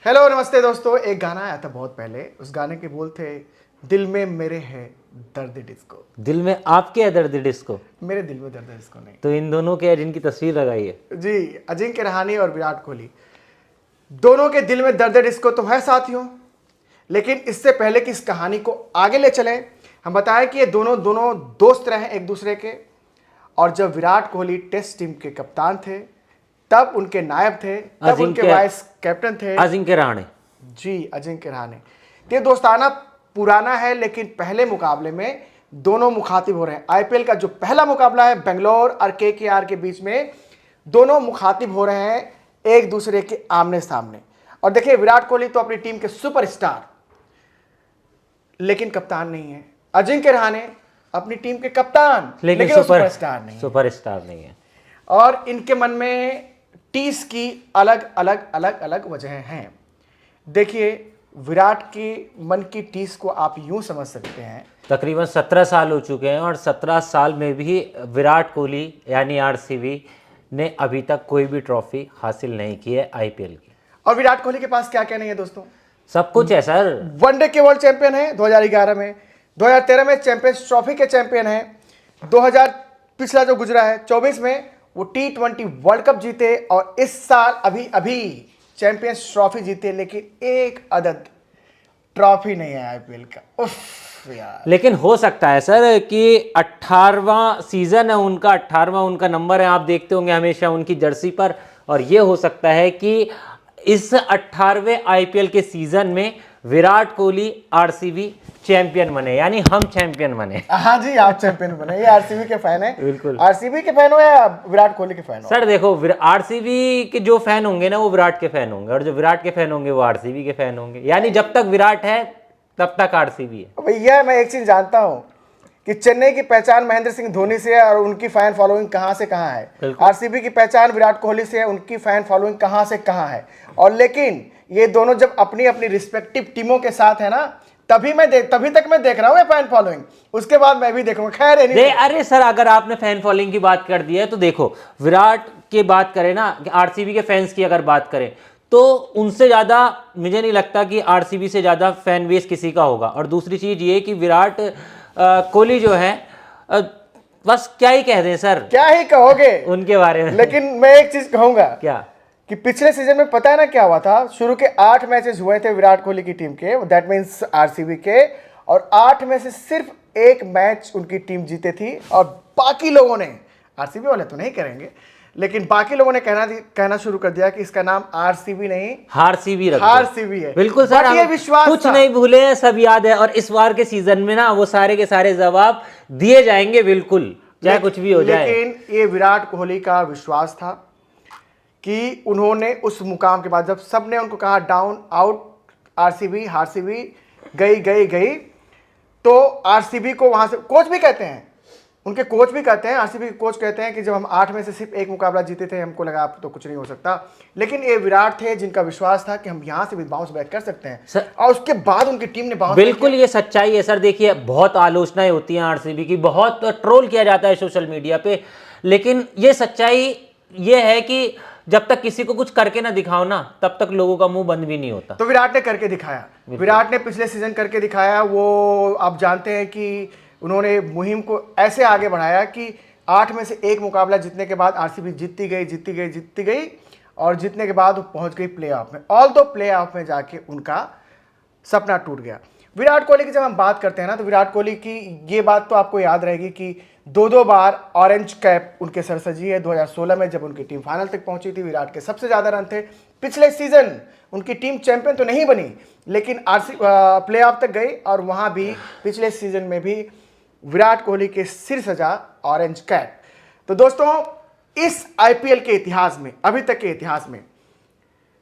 Hello नमस्ते दोस्तों। एक गाना आया था बहुत पहले, उस गाने के बोल थे, दिल में मेरे है दर्द डिस्को। दिल में आपके है दर्द डिस्को। मेरे दिल में दर्द डिस्को नहीं। तो इन दोनों के जिनकी तस्वीर लगाई है जी, अजिंक्य रहाणे और विराट कोहली दोनों के दिल में दर्द डिस्को तो है साथियों। लेकिन इससे पहले कि इस कहानी को आगे ले चलें, हम बताएं कि ये दोनों दोनों दोस्त रहे एक दूसरे के। और जब विराट कोहली टेस्ट टीम के कप्तान थे, तब उनके नायब थे, तब उनके वाइस कैप्टन थे अजिंक्य रहाणे। जी, अजिंक्य रहाणे। ये दोस्ताना पुराना है, लेकिन पहले मुकाबले में दोनों मुखातिब हो रहे हैं। आईपीएल का जो पहला मुकाबला है बेंगलोर और केकेआर के बीच में, दोनों मुखातिब हो रहे हैं एक दूसरे के आमने सामने। और देखिए, विराट कोहली तो अपनी टीम के सुपरस्टार, लेकिन कप्तान नहीं है। अजिंक्य रहाणे अपनी टीम के कप्तान, लेकिन सुपरस्टार नहीं है। सुपरस्टार नहीं है। और इनके मन में टीस की अलग अलग अलग अलग वजहें हैं। देखिए, विराट के मन की टीस को आप यूं समझ सकते हैं, तकरीबन 17 साल हो चुके हैं और 17 साल में भी विराट कोहली यानी आरसीबी ने अभी तक कोई भी ट्रॉफी हासिल नहीं की है आईपीएल की। और विराट कोहली के पास क्या क्या नहीं है दोस्तों? सब कुछ है सर। वनडे के वर्ल्ड चैंपियन है 2011 में, 2013 में चैंपियंस ट्रॉफी के चैंपियन है, 2000 पिछला जो गुजरा है 24 में वो T20 वर्ल्ड कप जीते, और इस साल अभी अभी चैंपियंस ट्रॉफी जीते। लेकिन एक अदद ट्रॉफी नहीं है आईपीएल का। उफ यार। लेकिन हो सकता है सर कि 18वां सीजन है उनका, 18वां उनका नंबर है, आप देखते होंगे हमेशा उनकी जर्सी पर। और ये हो सकता है कि इस 18वें आईपीएल के सीजन में विराट कोहली आरसीबी चैंपियन बने, यानी हम चैंपियन बने। हाँ जी, आप चैंपियन बने। ये आरसीबी के फैन है। बिल्कुल। आरसीबी के फैन हो या विराट कोहली के फैन हो? सर देखो, आरसीबी के जो फैन होंगे ना वो विराट के फैन होंगे, और जो विराट के फैन होंगे वो आरसीबी के फैन होंगे। यानी जब तक विराट है तब तक आरसीबी है। भैया, मैं एक चीज जानता हूँ कि चेन्नई की पहचान महेंद्र सिंह धोनी से है, और उनकी फैन फॉलोइंग कहाँ से कहाँ है। आरसीबी की पहचान विराट कोहली से है, उनकी फैन फॉलोइंग कहाँ से कहाँ है। और लेकिन ये दोनों जब अपनी अपनी रिस्पेक्टिव टीमों के साथ है ना, तभी तक मैं देख रहा हूँ फैन फॉलोइंग। उसके बाद मैं भी देखूंगा। खैर अरे सर, अगर आपने फैन फॉलोइंग की बात कर दी है तो देखो, विराट की बात करें ना, आरसीबी के फैंस की अगर बात करें तो उनसे ज़्यादा मुझे नहीं लगता कि आरसीबी से ज़्यादा फैन बेस किसी का होगा। और दूसरी चीज़ ये कि विराट कोहली जो है, बस क्या ही कह दें सर, क्या ही कहोगे उनके बारे में। लेकिन मैं एक चीज कहूंगा, क्या कि पिछले सीजन में पता है ना क्या हुआ था? शुरू के 8 मैचेस हुए थे विराट कोहली की टीम के, दैट मीन्स आरसीबी के, और 8 में से सिर्फ एक मैच उनकी टीम जीते थी। और बाकी लोगों ने, आरसीबी वाले तो नहीं करेंगे, लेकिन बाकी लोगों ने कहना शुरू कर दिया कि इसका नाम आरसीबी नहीं, हारसीबी है। बिल्कुल सर, ये विश्वास कुछ नहीं भूले, सब याद है। और इस बार के सीजन में ना वो सारे के सारे जवाब दिए जाएंगे, बिल्कुल, चाहे कुछ भी हो जाए। लेकिन ये विराट कोहली का विश्वास था कि उन्होंने उस मुकाम के बाद, जब सबने उनको कहा डाउन आउट आरसीबी, हारसीबी गई, तो आरसीबी को वहां से कोच भी कहते हैं, उनके कोच भी कहते हैं, आरसीबी के कोच कहते हैं कि जब हम 8 में से सिर्फ एक मुकाबला जीते थे, हमको लगा अब तो कुछ नहीं हो सकता। लेकिन ये विराट थे जिनका विश्वास था कि हम यहां से भी बाउंस बैक कर सकते हैं, और उसके बाद उनकी टीम ने बाउंस। बिल्कुल, ये सच्चाई है सर। देखिए, बहुत आलोचनाएं होती हैं आरसीबी की, बहुत ट्रोल किया जाता है सोशल मीडिया पे, लेकिन ये सच्चाई ये है कि जब तक किसी को कुछ करके ना दिखाओ ना, तब तक लोगों का मुंह बंद भी नहीं होता। तो विराट ने करके दिखाया। विराट ने पिछले सीजन करके दिखाया। वो आप जानते हैं कि उन्होंने मुहिम को ऐसे आगे बढ़ाया कि 8 में से एक मुकाबला जीतने के बाद आरसीबी जीतती गई, और जीतने के बाद वो पहुंच गई प्लेऑफ में। ऑल दो प्लेऑफ में जाके उनका सपना टूट गया। विराट कोहली की जब हम बात करते हैं ना, तो विराट कोहली की ये बात तो आपको याद रहेगी कि 2 बार ऑरेंज कैप उनके सर सजी है। 2016 में जब उनकी टीम फाइनल तक पहुंची थी, विराट के सबसे ज्यादा रन थे। पिछले सीजन उनकी टीम चैंपियन तो नहीं बनी, लेकिन प्लेऑफ तक गई, और वहां भी पिछले सीजन में भी विराट कोहली के सिर सजा ऑरेंज कैप। तो दोस्तों, इस आईपीएल के इतिहास में, अभी तक के इतिहास में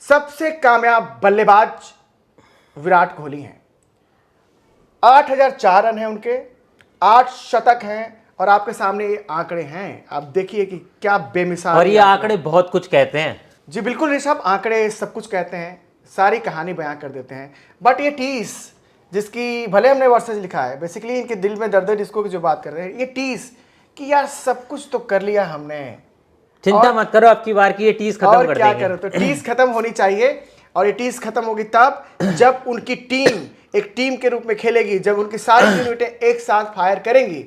सबसे कामयाब बल्लेबाज विराट कोहली हैं। 8004 रन हैं उनके, 8 शतक हैं, और आपके सामने ये आंकड़े हैं। आप देखिए कि क्या बेमिसाल। और ये आंकड़े बहुत कुछ कहते हैं। जी बिल्कुल ऋषभ, आंकड़े सब कुछ कहते हैं, सारी कहानी बयां कर देते हैं। बट ये टीस, जिसकी भले हमने वर्सेस लिखा है, बेसिकली इनके दिल में दर्द डिस्को की जो बात कर रहे हैं, ये टीस कि यार सब कुछ तो कर लिया हमने, चिंता मत करो, अब की बार की ये टीस खत्म कर देंगे। क्या करो, तो टीस खत्म होनी चाहिए। और ये टीस खत्म होगी तब जब उनकी टीम एक टीम के रूप में खेलेगी, जब उनकी सारी यूनिटें एक साथ फायर करेंगी।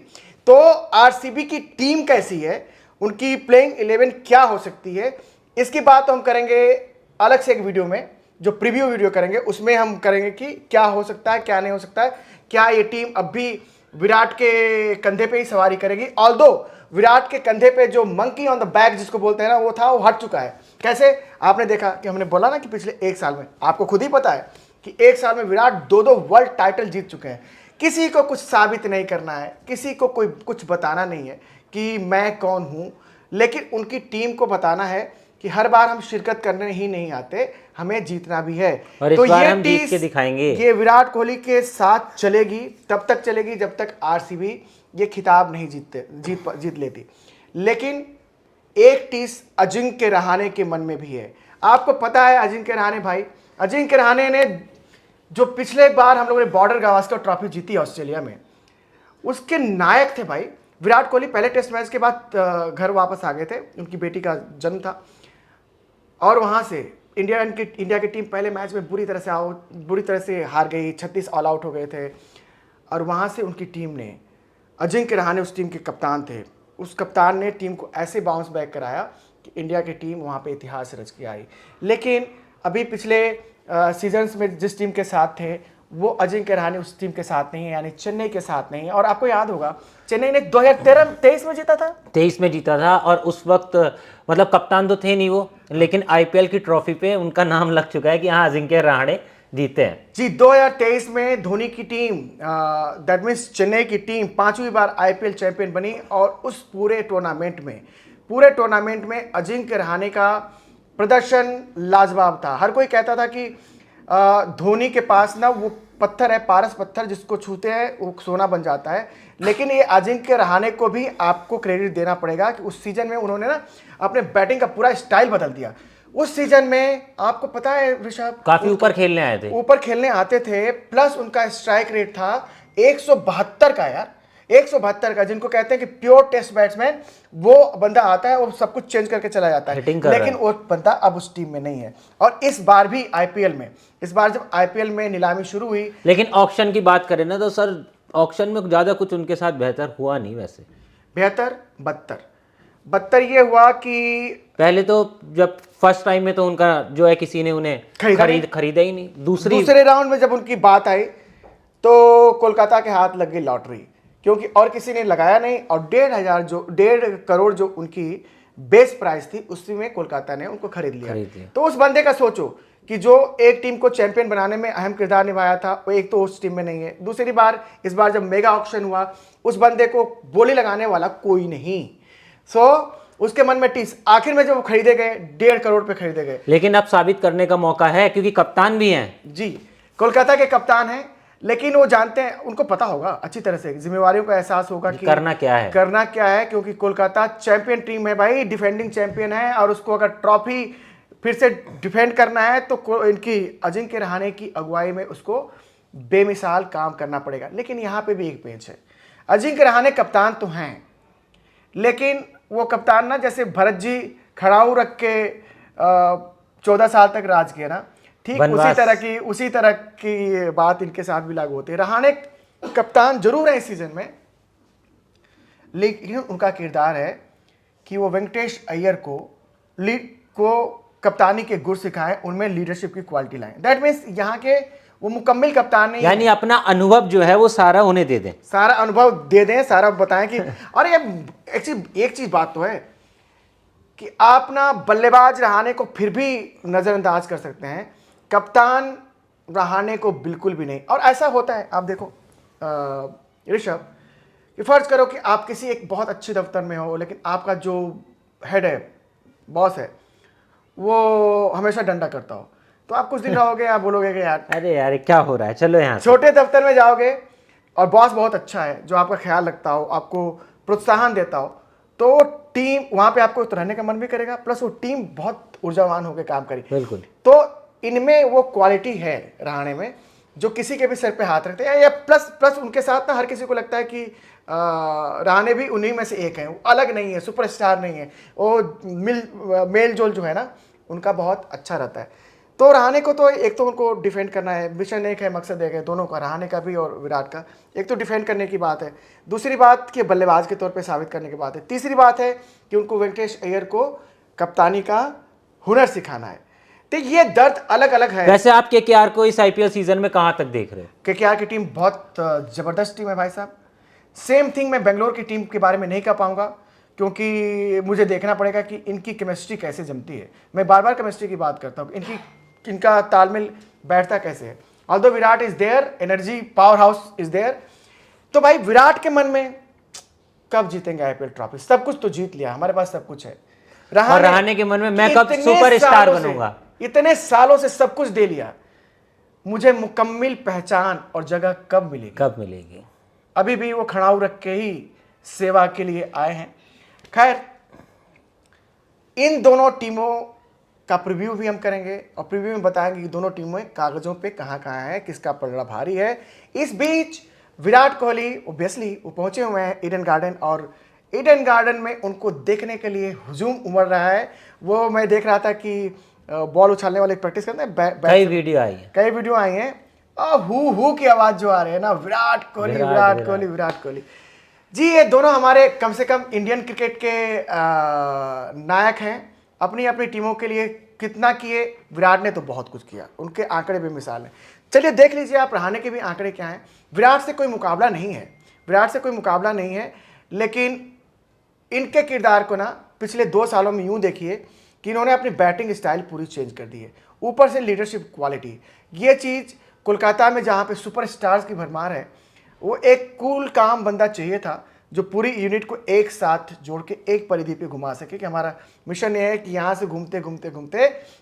तो आरसीबी की टीम कैसी है, उनकी प्लेइंग 11 क्या हो सकती है, इसकी बात तो हम करेंगे अलग से एक वीडियो में, जो प्रीव्यू वीडियो करेंगे उसमें हम करेंगे कि क्या हो सकता है क्या नहीं हो सकता है, क्या ये टीम अब भी विराट के कंधे पे ही सवारी करेगी। ऑल्दो विराट के कंधे पे जो मंकी ऑन द बैक जिसको बोलते हैं ना, वो था, वो हट चुका है। कैसे? आपने देखा कि हमने बोला ना कि पिछले एक साल में, आपको खुद ही पता है कि एक साल में विराट दो वर्ल्ड टाइटल जीत चुके हैं। किसी को कुछ साबित नहीं करना है, किसी को कोई कुछ बताना नहीं है कि मैं कौन हूं, लेकिन उनकी टीम को बताना है कि हर बार हम शिरकत करने ही नहीं आते, हमें जीतना भी है। और इस तो बार ये हम जीत टीस के दिखाएंगे। ये विराट कोहली के साथ चलेगी, तब तक चलेगी जब तक आरसीबी ये खिताब नहीं जीत लेती। लेकिन एक टीस अजिंक्य रहाणे के मन में भी है। आपको पता है अजिंक्य रहाणे भाई, अजिंक्य रहाणे ने जो पिछले बार हम लोगों ने बॉर्डर गावस्कर ट्रॉफी जीती ऑस्ट्रेलिया में, उसके नायक थे भाई। विराट कोहली पहले टेस्ट मैच के बाद घर वापस आ गए थे, उनकी बेटी का जन्म था, और वहां से इंडिया की टीम पहले मैच में बुरी तरह से हार गई, 36 ऑल आउट हो गए थे। और वहां से उनकी टीम ने, अजिंक्य रहाणे उस टीम के कप्तान थे, उस कप्तान ने टीम को ऐसे बाउंस बैक कराया कि इंडिया की टीम वहां पे इतिहास रच के आई। लेकिन अभी पिछले सीजन्स में जिस टीम के साथ थे, वो अजिंक्य रहाणे उस टीम के साथ नहीं है, यानी चेन्नई के साथ नहीं है। और आपको याद होगा चेन्नई ने 2023 में जीता था, 23 में जीता था, और उस वक्त मतलब कप्तान तो थे नहीं वो, लेकिन आईपीएल की ट्रॉफी पे उनका नाम लग चुका है कि हाँ अजिंक्य रहाणे जीते हैं जी। 2023 में धोनी की टीम, दैट मीन्स चेन्नई की टीम 5वीं बार आईपीएल चैंपियन बनी, और उस पूरे टूर्नामेंट में अजिंक्य रहाणे का प्रदर्शन लाजवाब था। हर कोई कहता था कि धोनी के पास ना वो पत्थर है, पारस पत्थर, जिसको छूते हैं वो सोना बन जाता है। लेकिन ये अजिंक्य रहाणे को भी आपको क्रेडिट देना पड़ेगा कि उस सीजन में उन्होंने ना अपने बैटिंग का पूरा स्टाइल बदल दिया। उस सीजन में आपको पता है ऋषभ, काफी ऊपर खेलने आए थे, ऊपर खेलने आते थे, प्लस उनका स्ट्राइक रेट था 172 का यार, 172 का, जिनको कहते हैं कि प्योर टेस्ट बैट्समैन। वो बंदा आता है और सब कुछ चेंज करके चला जाता है, लेकिन वो बंदा अब उस टीम में नहीं है। और इस बार भी आईपीएल में, इस बार जब आईपीएल में नीलामी शुरू हुई, लेकिन ऑक्शन की बात करें ना तो सर ऑक्शन में ज्यादा कुछ उनके साथ बेहतर हुआ नहीं। वैसे बेहतर बदतर ये हुआ कि पहले तो जब फर्स्ट टाइम में तो उनका जो है किसी ने उन्हें खरीदा ही नहीं। दूसरे राउंड में जब उनकी बात आई तो कोलकाता के हाथ लग गई लॉटरी, क्योंकि और किसी ने लगाया नहीं, और 1.5 करोड़ जो उनकी बेस प्राइस थी, उसी में कोलकाता ने उनको खरीद लिया। तो उस बंदे का सोचो कि जो एक टीम को चैंपियन बनाने में अहम किरदार निभाया था, वो एक तो उस टीम में नहीं है, दूसरी बार इस बार जब मेगा ऑक्शन हुआ, उस बंदे को बोली लगाने वाला कोई नहीं। उसके मन में टीस, आखिर में जब वो खरीदे गए 1.5 करोड़ पे खरीदे गए। लेकिन अब साबित करने का मौका है, क्योंकि कप्तान भी हैं जी, कोलकाता के कप्तान हैं, लेकिन वो जानते हैं, उनको पता होगा अच्छी तरह से, जिम्मेवारियों का एहसास होगा कि करना क्या है, क्योंकि कोलकाता चैंपियन टीम है भाई, डिफेंडिंग चैंपियन है, और उसको अगर ट्रॉफी फिर से डिफेंड करना है तो इनकी अजिंक्य रहाणे की अगुवाई में उसको बेमिसाल काम करना पड़ेगा। लेकिन यहाँ पे भी एक पेंच है, अजिंक्य रहाणे कप्तान तो हैं, लेकिन वो कप्तान ना, जैसे भरत जी खड़ाऊ रख के 14 साल तक राज किया ना, ठीक उसी तरह की बात इनके साथ भी लागू होती है। रहाणे कप्तान जरूर है इस सीजन में, लेकिन उनका किरदार है कि वो वेंकटेश अय्यर को कप्तानी के गुर सिखाएं, उनमें लीडरशिप की क्वालिटी लाएं। दैट मीन्स यहाँ के वो मुकम्मल कप्तान नहीं, यानी अपना अनुभव जो है वो सारा उन्हें दे दें, सारा अनुभव दे दें, सारा बताएं कि और ये एक चीज बात तो है कि आप ना बल्लेबाज रहाणे को फिर भी नजरअंदाज कर सकते हैं, कप्तान रहाणे को बिल्कुल भी नहीं। और ऐसा होता है, आप देखो ऋषभ, कि फर्ज करो कि आप किसी एक बहुत अच्छे दफ्तर में हो, लेकिन आपका जो हेड है, बॉस है, वो हमेशा डंडा करता हो, तो आप कुछ दिन रहोगे, आप बोलोगे कि यार अरे यार क्या हो रहा है, चलो यहाँ से। छोटे दफ्तर में जाओगे और बॉस बहुत अच्छा है, जो आपका ख्याल रखता हो, आपको प्रोत्साहन देता हो, तो टीम वहां पे आपको रहने का मन भी करेगा, प्लस वो टीम बहुत ऊर्जावान होकर काम करेगी। बिल्कुल। तो इनमें वो क्वालिटी है रहाणे में, जो किसी के भी सर पे हाथ रखते हैं, या प्लस उनके साथ ना हर किसी को लगता है कि रहाणे भी उन्हीं में से एक है, वो अलग नहीं है, सुपरस्टार नहीं है, वो मेल जोल जो है ना उनका बहुत अच्छा रहता है। तो रहाणे को तो एक तो उनको डिफेंड करना है, मिशन एक है, मकसद एक है, दोनों का, रहाणे का भी और विराट का। एक तो डिफेंड करने की बात है, दूसरी बात कि बल्लेबाज के तौर पे साबित करने की बात है, तीसरी बात है कि उनको वेंकटेश अय्यर को कप्तानी का हुनर सिखाना है। तो ये दर्द अलग अलग है। वैसे आप केकेआर को इस आईपीएल सीजन में कहां तक देख रहे हो? केकेआर की टीम बहुत जबरदस्त टीम है भाई साहब। सेम थिंग मैं बेंगलोर की टीम के बारे में नहीं कह पाऊंगा, क्योंकि मुझे देखना पड़ेगा कि इनकी केमिस्ट्री कैसे जमती है। मैं बार बार केमिस्ट्री की बात करता हूँ, इनका तालमेल बैठता कैसे है। Although Virat is there, energy power house is there. तो भाई विराट के मन में कब जीतेंगे आईपीएल ट्रॉफी? सब कुछ तो जीत लिया, हमारे पास सब कुछ है। और रहाणे के मन में मैं कब सुपरस्टार बनूंगा? इतने सालों से सब कुछ दे लिया, मुझे मुकम्मल पहचान और जगह कब मिलेगी? अभी भी वो खड़ाऊ रख के ही सेवा के लिए आए हैं। खैर, इन दोनों टीमों का प्रीव्यू भी हम करेंगे और प्रीव्यू में बताएंगे कि दोनों टीमें कागजों पे कहाँ है, किसका पलड़ा भारी है। इस बीच विराट कोहली ओब्वियसली वो पहुंचे हुए हैं ईडन गार्डन, और ईडन गार्डन में उनको देखने के लिए हुजूम उमड़ रहा है। वो मैं देख रहा था कि बॉल उछालने वाले प्रैक्टिस करते हैं, कई वीडियो आई हैं, और हु की आवाज जो आ रही है ना, विराट कोहली जी। ये दोनों हमारे कम से कम इंडियन क्रिकेट के नायक हैं। अपनी अपनी टीमों के लिए कितना किए, विराट ने तो बहुत कुछ किया, उनके आंकड़े बेमिसाल हैं। चलिए देख लीजिए आप रहाणे के भी आंकड़े क्या हैं। विराट से कोई मुकाबला नहीं है, लेकिन इनके किरदार को ना पिछले 2 सालों में यूं देखिए कि इन्होंने अपनी बैटिंग स्टाइल पूरी चेंज कर दी है। ऊपर से लीडरशिप क्वालिटी, ये चीज़ कोलकाता में जहाँ पे सुपरस्टार्स की भरमार है, वो एक कूल काम बंदा चाहिए था जो पूरी यूनिट को एक साथ जोड़ के एक परिधि पे घुमा सके। कि हमारा मिशन ये है कि यहाँ से घूमते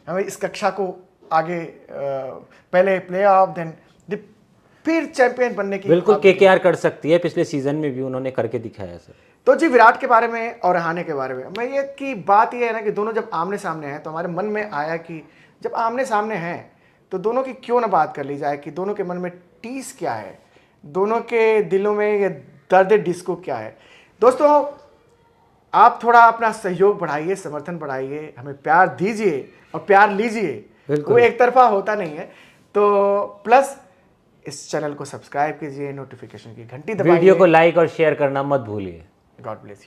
हमें इस कक्षा को आगे पहले प्ले ऑफ देन फिर चैंपियन बनने की। बिल्कुल केकेआर कर सकती है, पिछले सीजन में भी उन्होंने करके दिखाया सर। तो जी विराट के बारे में और रहाणे के बारे में मैं ये की बात ये है ना कि दोनों जब आमने सामने हैं तो हमारे मन में आया कि जब आमने सामने हैं तो दोनों की क्यों ना बात कर ली जाए कि दोनों के मन में टीस क्या है, दोनों के दिलों में ये दर्द डिस्को क्या है। दोस्तों, आप थोड़ा अपना सहयोग बढ़ाइए, समर्थन बढ़ाइए, हमें प्यार दीजिए और प्यार लीजिए। वो एक तरफा होता नहीं है। तो प्लस इस चैनल को सब्सक्राइब कीजिए, नोटिफिकेशन की घंटी दबाइए, वीडियो को लाइक और शेयर करना मत भूलिए। God bless you.